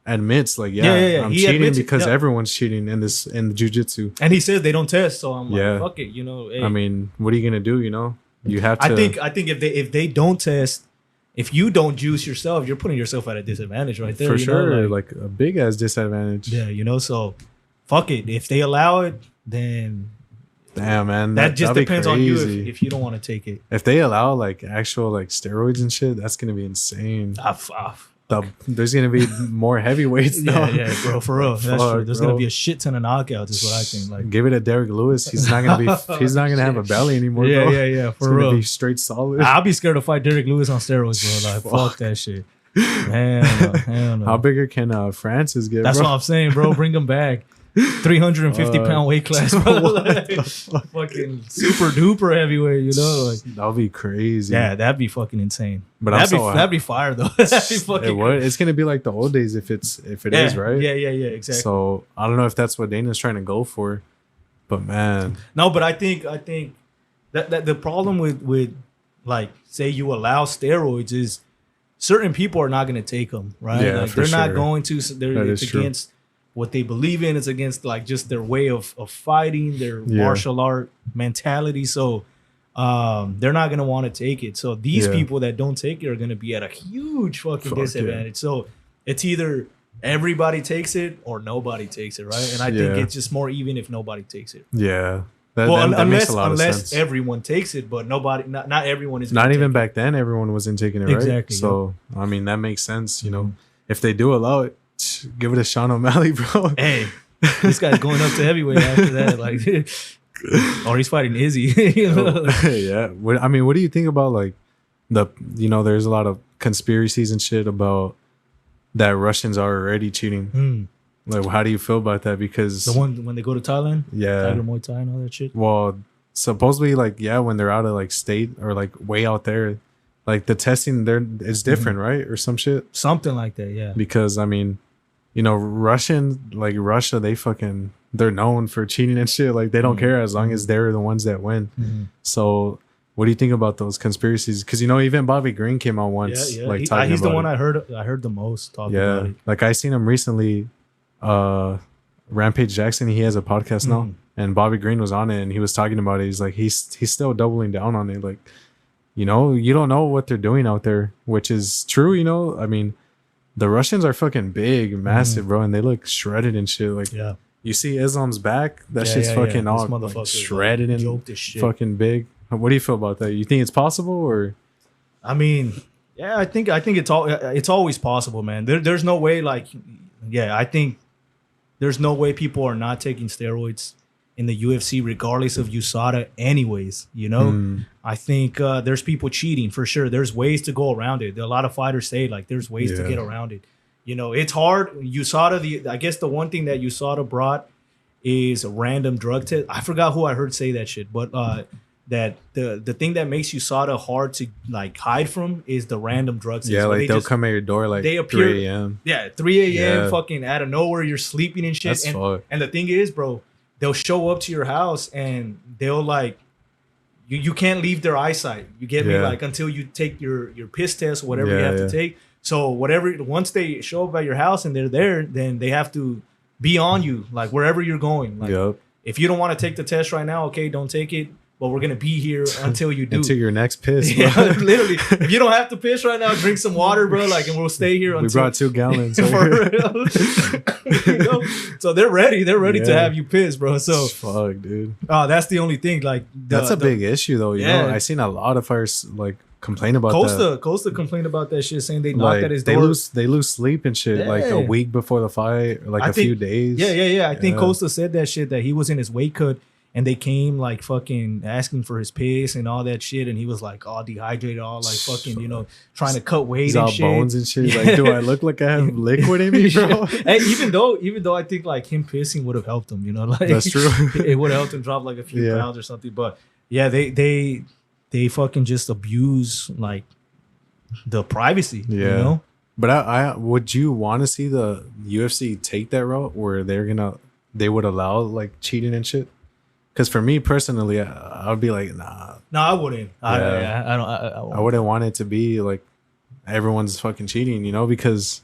admits like I'm he cheating admits because it, everyone's cheating in jiu-jitsu. And he says they don't test, so I'm like, fuck it, hey. I mean, what are you gonna do? You have to. I think if they don't test. If you don't juice yourself, you're putting yourself at a disadvantage right there. For sure, like a big ass disadvantage. Yeah, so fuck it. If they allow it, then damn, man, that just depends on you if you don't want to take it. If they allow like actual like steroids and shit, that's gonna be insane. There's gonna be more heavyweights now. Yeah, bro, for real. That's true. There's gonna be a shit ton of knockouts. Is what I think. Like, give it to Derek Lewis. He's not gonna be. He's not gonna have a belly anymore. Yeah, bro. yeah. For it's real, gonna be straight solid. I'll be scared to fight Derek Lewis on steroids, bro. Like, fuck that shit. Hell no. How bigger can Francis get? That's bro? what I'm saying, bro. Bring him back. 350-pound weight class, bro. Like, fucking super duper heavyweight, like that would be crazy. Yeah, that'd be fucking insane. But that'd be fire though. That'd be fucking. It would. It's gonna be like the old days if it is, right? Yeah, exactly. So I don't know if that's what Dana's trying to go for, but man, no. But I think that the problem with like say you allow steroids is certain people are not gonna take them, right? Yeah, like, for they're not sure. going to. It's against what they believe in. It's against like just their way of fighting, their martial art mentality. So they're not gonna want to take it. So these people that don't take it are gonna be at a huge fucking disadvantage. So it's either everybody takes it or nobody takes it, right? And I think it's just more even if nobody takes it. Yeah. That makes a lot of sense. Everyone takes it, but nobody, not everyone is. Not even back then, everyone wasn't taking it, right? Exactly. So I mean, that makes sense. If they do allow it, give it a Sean O'Malley, bro. Hey, this guy's going up to heavyweight after that, like, or he's fighting Izzy. Yeah. What do you think about like there's a lot of conspiracies and shit about that Russians are already cheating. Like, how do you feel about that? Because the one when they go to Thailand, Tiger Muay Thai and all that shit. Well, supposedly, like, when they're out of like state or like way out there, like the testing there is different, right, or some shit, something like that. Yeah. Because Russia, they're known for cheating and shit. Like, they don't care as long as they're the ones that win. So, what do you think about those conspiracies? Because even Bobby Green came out once, like he's talking the about one it. I heard the most talk about it. Like I seen him recently. Rampage Jackson, he has a podcast now, and Bobby Green was on it, and he was talking about it. He's like, he's still doubling down on it. Like, you don't know what they're doing out there, which is true. I mean, the Russians are fucking big, massive, bro, and they look shredded and shit. Like, you see Islam's back, that shit's fucking all like, shredded and fucking big. What do you feel about that? You think it's possible, or? I mean, yeah, I think it's always possible, man. There's no way, like, I think there's no way people are not taking steroids in the UFC, regardless of USADA anyways, I think there's people cheating for sure. There's ways to go around it. A lot of fighters say, like, there's ways to get around it. It's hard. USADA, I guess the one thing that USADA brought is a random drug test. I forgot who I heard say that shit, but that the thing that makes USADA hard to like hide from is the random drug test. Yeah, like they'll come at your door like they appear, 3 a.m. Yeah, 3 a.m. fucking out of nowhere. You're sleeping and shit. That's fucked. And the thing is, bro, they'll show up to your house and they'll like you can't leave their eyesight. You get me? Like, until you take your piss test, whatever you have to take. So once they show up at your house and they're there, then they have to be on you, like wherever you're going. Like Yep. if you don't want to take the test right now, okay, don't take it. But we're gonna be here until you do. Until your next piss, bro. Yeah, literally. If you don't have to piss right now, drink some water, bro. Like, and we'll stay here until. We brought 2 gallons. For real. You know? So they're ready. They're ready to Yeah. have you piss, bro. So fuck, dude. that's the only thing. Like That's a big issue, though. You know, I seen a lot of fires like complain about that. Costa complained about that shit, saying they knocked Like at his they door. lose sleep and shit like a Yeah. week before the fight, or like I a think- few days. Yeah. I think Yeah. Costa said that shit, that he was in his weight cut and they came like fucking asking for his piss and all that shit, and he was like all dehydrated, all like fucking, you know, trying to cut weight He's and all shit. bones and shit. Like, do I look like I have liquid in me, bro? And even though I think like him pissing would have helped him, you know, like That's true. it would have helped him drop like a few Yeah. pounds or something. But yeah, they fucking just abuse like the privacy. Yeah. You know? But I would you want to see the UFC take that route where they would allow like cheating and shit? Because for me personally, I would be like, nah. No, I wouldn't. I don't. I wouldn't want it to be like everyone's fucking cheating, you know, because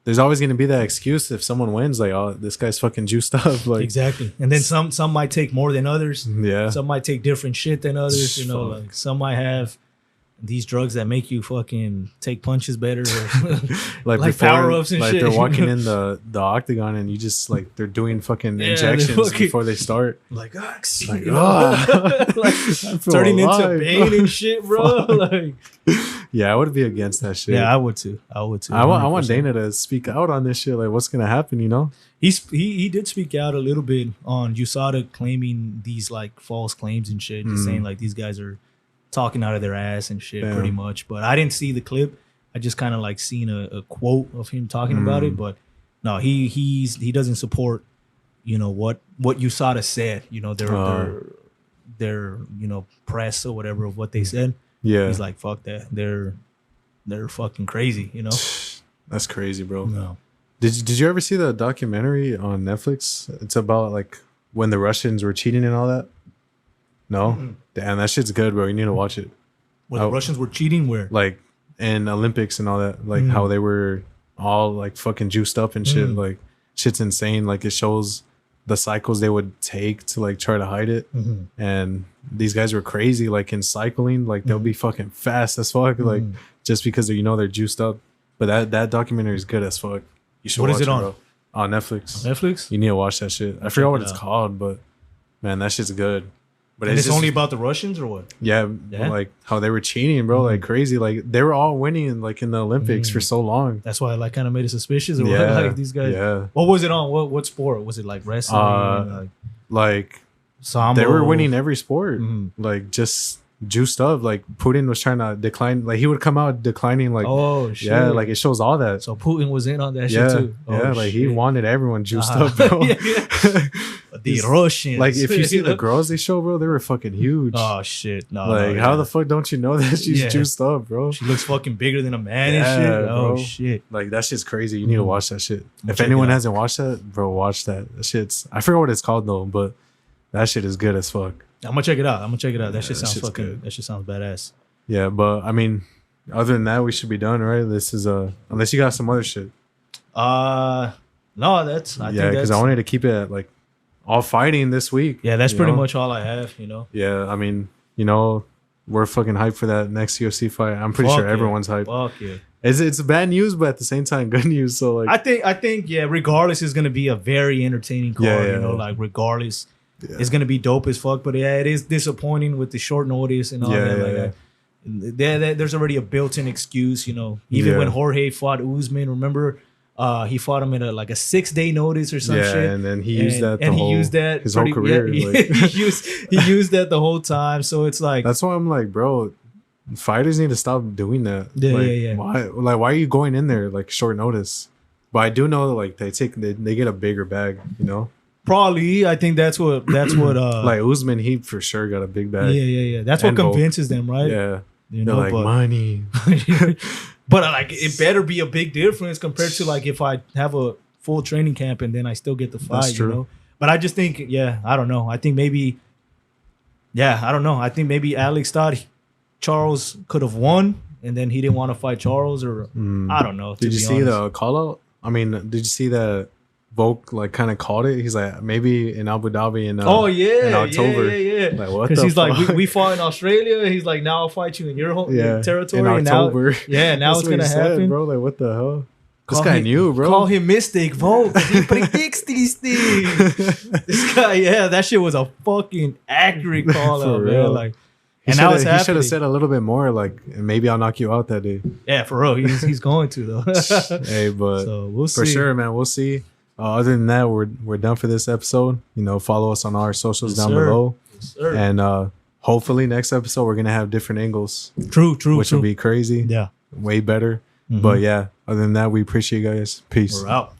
there's always going to be that excuse if someone wins, like, oh, this guy's fucking juiced up. Like, Exactly. And then some might take more than others. yeah. Some might take different shit than others. You know, Fuck. like some might have these drugs that make you fucking take punches better, or like before, power-ups and like shit. they're walking in the octagon and you just like they're doing fucking Yeah, injections they're fucking- before they start. like, Like, you know? ah. Like, I feel turning alive, into pain bro. and shit, bro. Fuck. Like, Yeah, I would be against that shit. yeah, I would too. I want 100%. Dana to speak out on this shit. Like, what's gonna happen? You know? He did speak out a little bit on Usada claiming these like false claims and shit, just saying like these guys are talking out of their ass and shit, Damn. pretty much. But I didn't see the clip. I just kind of like seen a quote of him talking about it. But no, he doesn't support, you know, what Usada said. You know, their you know, press or whatever of what they said. Yeah, He's like, fuck that. They're fucking crazy. You know. that's crazy, bro. No. Did you ever see the documentary on Netflix? It's about like when the Russians were cheating and all that. No, damn, that shit's good, bro. You need to watch it. Where the Russians were cheating, where Like in Olympics and all that, like how they were all like fucking juiced up and shit. Like shit's insane. Like it shows the cycles they would take to like try to hide it. And these guys were crazy. Like in cycling, like they'll be fucking fast as fuck. Like just because they're juiced up. But that documentary is good as fuck. You should What watch is it on? bro. On Netflix. Netflix. You need to watch that shit. I forgot what it it's out. called, but man, that shit's good. But And it's just, only about the Russians or what? yeah, Yeah? like how they were cheating, bro, like crazy. Like they were all winning like in the Olympics for so long. That's why I like kind of made it suspicious or Yeah, what? Like these guys. yeah. What was it on? What sport was it? Like wrestling, like Like sambo? they were winning every sport, Mhm. like just juiced up. Like Putin was trying to decline, like he would come out declining, like Oh shit! yeah, like it shows all that. so Putin was in on that yeah, shit too. Oh, yeah, like he shit. wanted everyone juiced Uh-huh. up, bro. Yeah, yeah. But the Russians, Like if you see the know? girls they show, bro, they were fucking huge. Oh shit! No, Like no, how yeah. the fuck don't you know that she's Yeah. juiced up, bro? She looks fucking bigger than a man Yeah, and shit. Oh bro. shit! Like that shit's crazy. You need to watch that shit. gonna If check anyone it out. hasn't watched that, bro, watch that. That shit's I forgot what it's called though, but that shit is good as fuck. I'm gonna check it out. That shit that sounds shit's fucking. good. That shit sounds badass. Yeah, but I mean, other than that, we should be done, right? This is unless you got some other shit. No, that's. I Yeah, think because that's. I wanted to keep it at, like all fighting this week. Yeah, that's you pretty know? much all I have. You know. Yeah, I mean, you know, we're fucking hyped for that next UFC fight. I'm pretty Fuck sure yeah. everyone's hyped. Fuck yeah. It's bad news, but at the same time, good news. So like, I think, yeah, regardless, it's gonna be a very entertaining card. Yeah, You know, yeah. like regardless, Yeah. it's gonna be dope as fuck. But yeah, it is disappointing with the short notice and all Yeah, that. yeah, Like, yeah. there's already a built-in excuse. You know, even Yeah. when Jorge fought Usman, remember, he fought him at a 6-day notice or some yeah, shit. and then he used that. and he used that his whole career. Yeah, like, he used that the whole time. So it's like, that's why I'm like, bro, fighters need to stop doing that. Yeah, like, yeah. Why are you going in there like short notice? But I do know like they get a bigger bag, you know. probably, I think that's what Like Usman, he for sure got a big bag. yeah. That's what And Volk. convinces them, right? Yeah. You They're know, like but, money. but like it better be a big difference compared to like if I have a full training camp and then I still get the fight. That's true. You know, but I just think, yeah, I don't know. I think maybe, yeah, I don't know. I think maybe Alex thought Charles could have won and then he didn't want to fight Charles, or I don't know. Did you see the call out? I mean, did you see that Volk like kind of called it. He's like, maybe in Abu Dhabi in Oh yeah, in October. yeah. Like what? Because he's like, fuck? we fought in Australia. He's like, now I'll fight you in your home your territory. in October. And now That's it's what he gonna said, happen, bro. Like what the hell? This Call guy him- knew, bro. Call him Mystic Vote. He predicts these things. This guy, yeah, that shit was a fucking accurate call For out, man. real. Like, He and now it's should have happening. said a little bit more, like maybe I'll knock you out that day. Yeah, for real, he's going to though. Hey, but So we'll for see. sure, man, we'll see. Other than that, we're done for this episode. You know, follow us on our socials Yes, down sir. below, Yes, sir. and hopefully next episode we're gonna have different angles, True, which will be crazy, Yeah, way better. Mhm. But yeah, other than that, we appreciate you guys. Peace. we're out.